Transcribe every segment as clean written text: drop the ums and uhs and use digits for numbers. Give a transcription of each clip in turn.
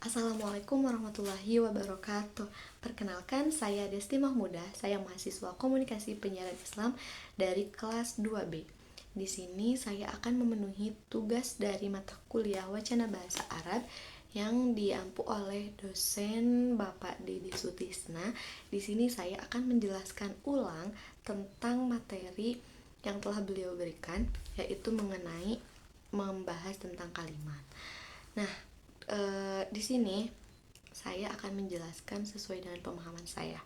Assalamualaikum warahmatullahi wabarakatuh. Perkenalkan, saya Desti Mahmuda. Saya mahasiswa Komunikasi Penyiaran Islam dari kelas 2B. Di sini saya akan memenuhi tugas dari mata kuliah Wacana Bahasa Arab yang diampu oleh dosen Bapak Didi Sutisna. Di sini saya akan menjelaskan ulang tentang materi yang telah beliau berikan, yaitu mengenai membahas tentang kalimat. Nah, di sini saya akan menjelaskan sesuai dengan pemahaman saya,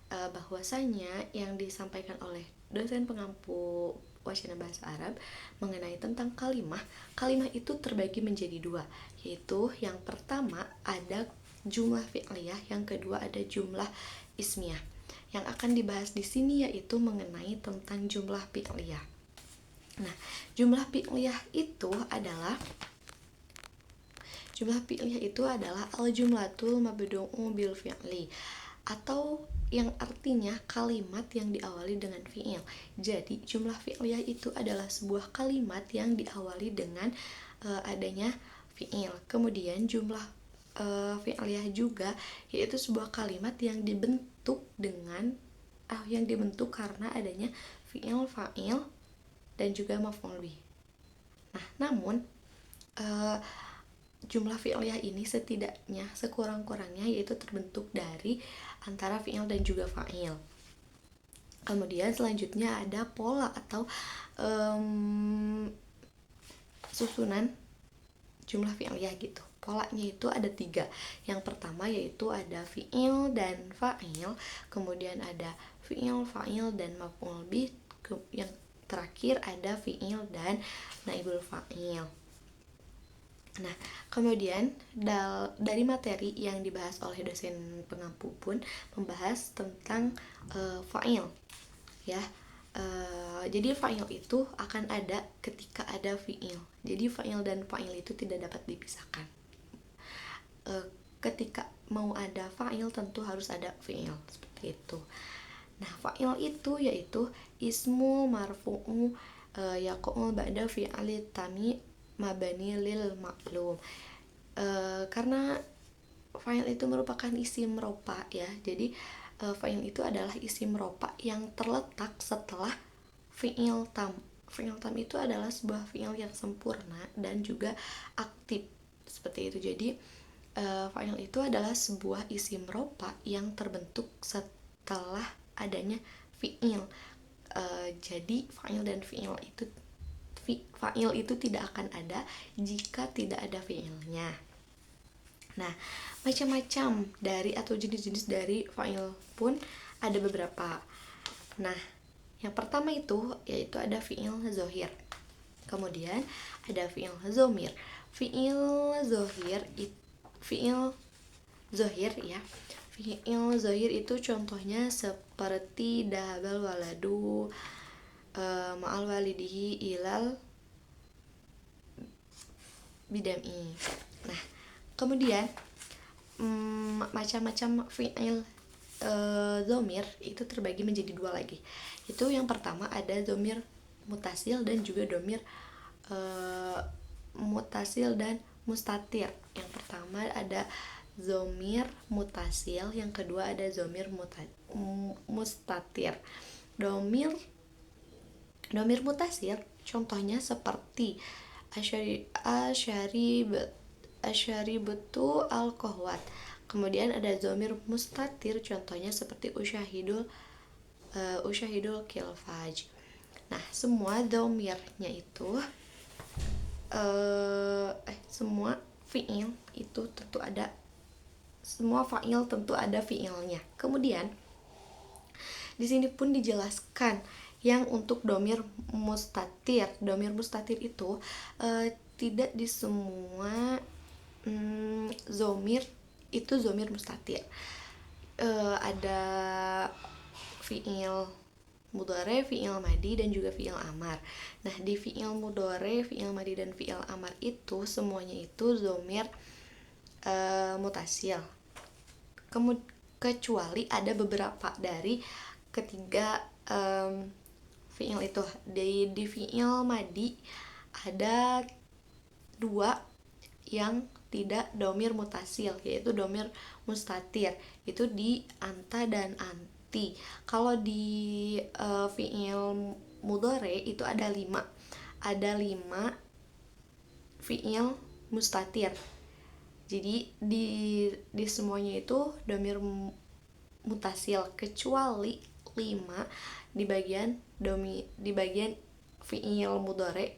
bahwasanya yang disampaikan oleh dosen pengampu Wacana Bahasa Arab mengenai tentang kalimah itu terbagi menjadi dua, yaitu yang pertama ada jumlah fi'liyah, yang kedua ada jumlah ismiyah. Yang akan dibahas di sini yaitu mengenai tentang jumlah fi'liyah. Nah, jumlah fi'liyah itu adalah al-jumlatul mabdu'u bil fi'li, atau yang artinya kalimat yang diawali dengan fi'il. Jadi jumlah fi'liyah itu adalah sebuah kalimat yang diawali dengan adanya fi'il. Kemudian jumlah fi'liyah juga yaitu sebuah kalimat yang dibentuk karena adanya fi'il, fa'il, dan juga maf'ul bih. Nah, namun jumlah fi'liyah ini setidaknya sekurang-kurangnya yaitu terbentuk dari antara fi'il dan juga fa'il. Kemudian selanjutnya ada pola atau susunan jumlah fi'liyah gitu. Polanya itu ada 3. Yang pertama yaitu ada fi'il dan fa'il, kemudian ada fi'il, fa'il, dan maf'ul bih, yang terakhir ada fi'il dan naibul fa'il. Nah, kemudian dari materi yang dibahas oleh dosen pengampu pun membahas tentang fa'il, ya. Jadi fa'il itu akan ada ketika ada fi'il. Jadi fa'il dan fa'il itu tidak dapat dipisahkan. Ketika mau ada fa'il tentu harus ada fi'il, seperti itu. Nah, fa'il itu yaitu ismu marfu'u yaqa'u ba'da fi'ali tami mabani lil maklum. Karena fa'il itu merupakan isim ropa, ya. Jadi fa'il itu adalah isim ropa yang terletak setelah fi'il tam. Fi'il tam itu adalah sebuah fi'il yang sempurna dan juga aktif, seperti itu. Jadi fa'il itu adalah sebuah isim ropa yang terbentuk setelah adanya fi'il. Jadi fa'il dan fa'il itu tidak akan ada jika tidak ada fi'ilnya. Nah, macam-macam dari atau jenis-jenis dari fa'il pun ada beberapa. Nah, yang pertama itu yaitu ada fi'il zohir. Kemudian ada fi'il zomir. Fi'il zohir itu contohnya seperti dahabal waladu ma'al walidihi ilal bidami. Nah, kemudian macam-macam fi'il zomir itu terbagi menjadi 2 lagi. Itu yang pertama ada zomir mutasil dan juga domir mutasil dan mustatir. Yang pertama ada zomir mutasil, yang kedua ada zomir mustatir. Domir mutasil contohnya seperti asyaribtu al-kohwat. Kemudian ada zomir mustatir contohnya seperti usyahidul kilfaj. Nah, semua zomirnya itu semua fi'il itu tentu ada, semua fa'il tentu ada fi'ilnya. Kemudian di sini pun dijelaskan yang untuk domir mustatir. Domir mustatir itu tidak di semua zomir itu zomir mustatir. Ada fi'il mudhari, fi'il madi, dan juga fi'il amar. Nah, di fi'il mudhari, fi'il madi, dan fi'il amar itu semuanya itu zomir mutasil. Kecuali ada beberapa dari ketiga fi'il itu. Di fi'il madi ada 2 yang tidak domir mutasil, yaitu domir mustatir. Itu di anta dan anti. Kalau di fi'il mudhari itu ada 5. Ada 5 fi'il mustatir. Jadi di semuanya itu domir mutasil kecuali 5 di bagian fi'il mudhari,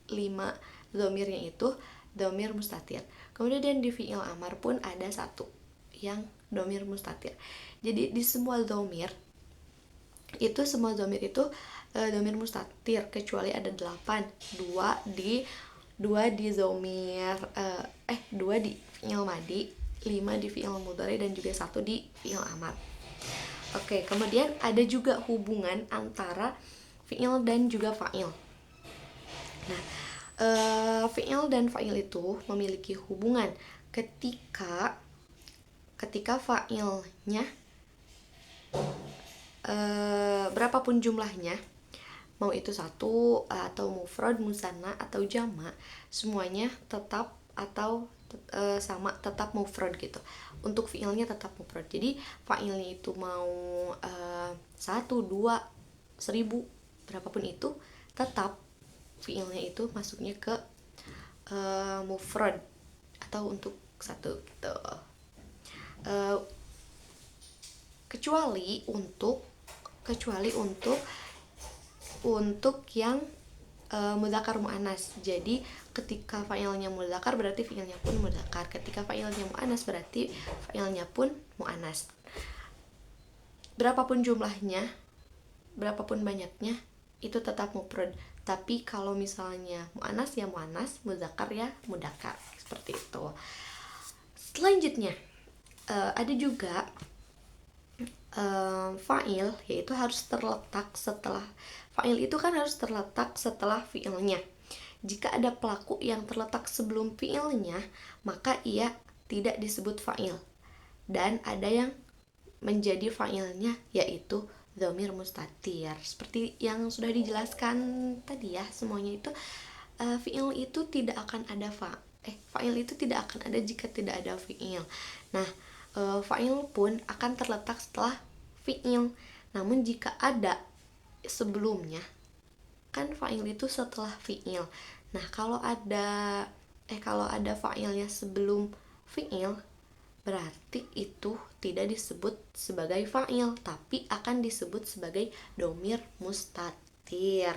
5 domirnya itu domir mustatir. Kemudian di fi'il amar pun ada 1 yang domir mustatir. Jadi di semua domir itu domir mustatir kecuali ada 8, 2 di domir 2 di fi'il madi, 5 di fi'il mudhari, dan juga 1 di fi'il amar. Oke, kemudian ada juga hubungan antara fi'il dan juga fa'il. Nah, fi'il dan fa'il itu memiliki hubungan ketika fa'ilnya berapapun jumlahnya, mau itu 1 atau mufrad, musanna atau jama', semuanya tetap atau sama, tetap mufrad gitu. Untuk fi'ilnya tetap mufrad. Jadi fa'ilnya itu mau 1, 2, 1000, berapapun itu, tetap fi'ilnya itu masuknya ke mufrad atau untuk 1 gitu. Kecuali untuk yang mudzakkar muannas. Jadi ketika fa'ilnya mudzakkar berarti fi'ilnya pun mudzakkar. Ketika fa'ilnya muannas berarti fa'ilnya pun muannas. Berapapun jumlahnya, berapapun banyaknya, itu tetap mufrad. Tapi kalau misalnya muannas ya muannas, mudzakkar ya mudzakkar, seperti itu. Selanjutnya ada juga fa'il, yaitu harus terletak setelah fa'il itu kan harus terletak setelah fi'ilnya. Jika ada pelaku yang terletak sebelum fi'ilnya, maka ia tidak disebut fa'il. Dan ada yang menjadi fa'ilnya, yaitu dhamir mustatir. Seperti yang sudah dijelaskan tadi ya, semuanya itu fi'il itu tidak akan ada fa'il itu tidak akan ada jika tidak ada fi'il. Nah, fa'il pun akan terletak setelah fi'il. Namun jika ada sebelumnya, kan fa'il itu setelah fi'il. Nah, kalau ada fa'ilnya sebelum fi'il, berarti itu tidak disebut sebagai fa'il, tapi akan disebut sebagai domir mustatir.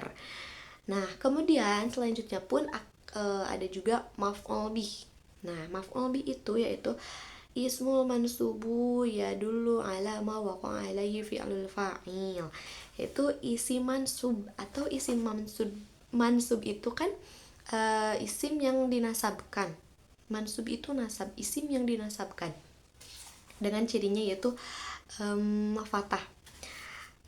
Nah, kemudian selanjutnya pun ada juga maf'ul bih. Nah, maf'ul bih itu yaitu ismul mansubu ya dulu ala ma waqa'a alaihi fi'lul fa'il. Itu isim mansub atau isim mansub. Mansub itu kan isim yang dinasabkan. Mansub itu nasab, isim yang dinasabkan. Dengan cirinya yaitu fathah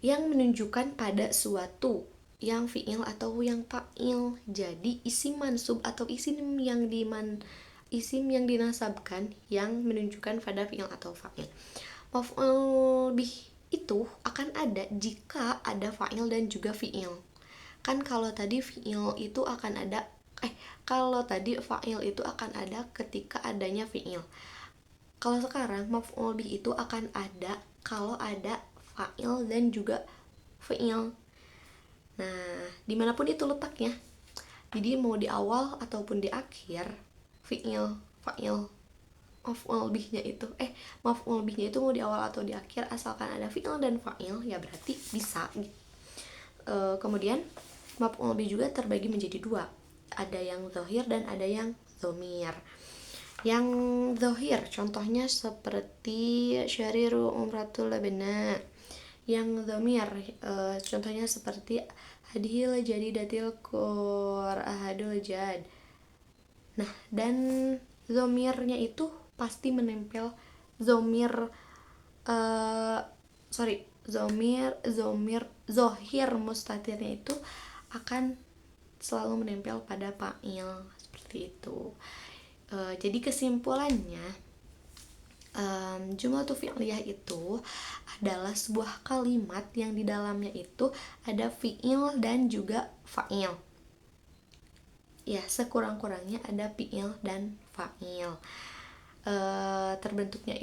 yang menunjukkan pada suatu yang fi'il atau yang fa'il. Jadi isim mansub atau isim yang dinasabkan yang menunjukkan pada fi'il atau fa'il. Maf'ul bih itu akan ada jika ada fa'il dan juga fi'il. Kan kalau tadi fi'il itu akan ada kalau tadi fa'il itu akan ada ketika adanya fi'il. Kalau sekarang maf'ul bih itu akan ada kalau ada fa'il dan juga fi'il. Nah, dimanapun itu letaknya. Jadi mau di awal ataupun di akhir, fi'il, fa'il, maf'ul bihnya itu maf'ul bihnya itu mau di awal atau di akhir, asalkan ada fi'il dan fa'il ya berarti bisa. Kemudian maf'ul bih juga terbagi menjadi 2. Ada yang zahir dan ada yang dhamir. Yang zahir contohnya seperti syariru umratul labna. Yang dhamir contohnya seperti hadhil jadidatil qur ahadul jad. Nah, dan dhamirnya itu pasti menempel zahir mustatirnya itu akan selalu menempel pada fa'il, seperti itu. Jadi kesimpulannya, jumlah fi'liyah itu adalah sebuah kalimat yang di dalamnya itu ada fi'il dan juga fa'il. Ya, sekurang-kurangnya ada fi'il dan fa'il. Terbentuknya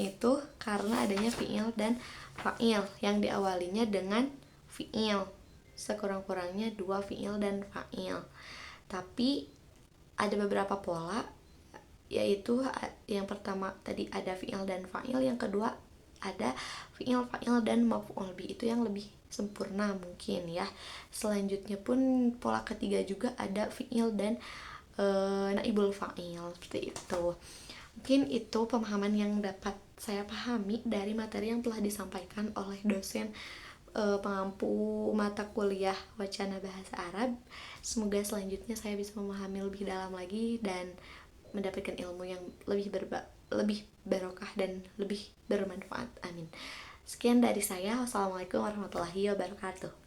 itu karena adanya fi'il dan fa'il yang diawalinya dengan fi'il, sekurang-kurangnya 2 fi'il dan fa'il. Tapi ada beberapa pola, yaitu yang pertama tadi ada fi'il dan fa'il, yang kedua ada fi'il, fa'il dan maf'ul bi, itu yang lebih sempurna mungkin ya. Selanjutnya pun pola ketiga juga ada fi'il dan naibul fa'il, seperti itu. Mungkin itu pemahaman yang dapat saya pahami dari materi yang telah disampaikan oleh dosen pengampu mata kuliah Wacana Bahasa Arab. Semoga selanjutnya saya bisa memahami lebih dalam lagi dan mendapatkan ilmu yang lebih barokah dan lebih bermanfaat. Amin. Sekian dari saya. Wassalamualaikum warahmatullahi wabarakatuh.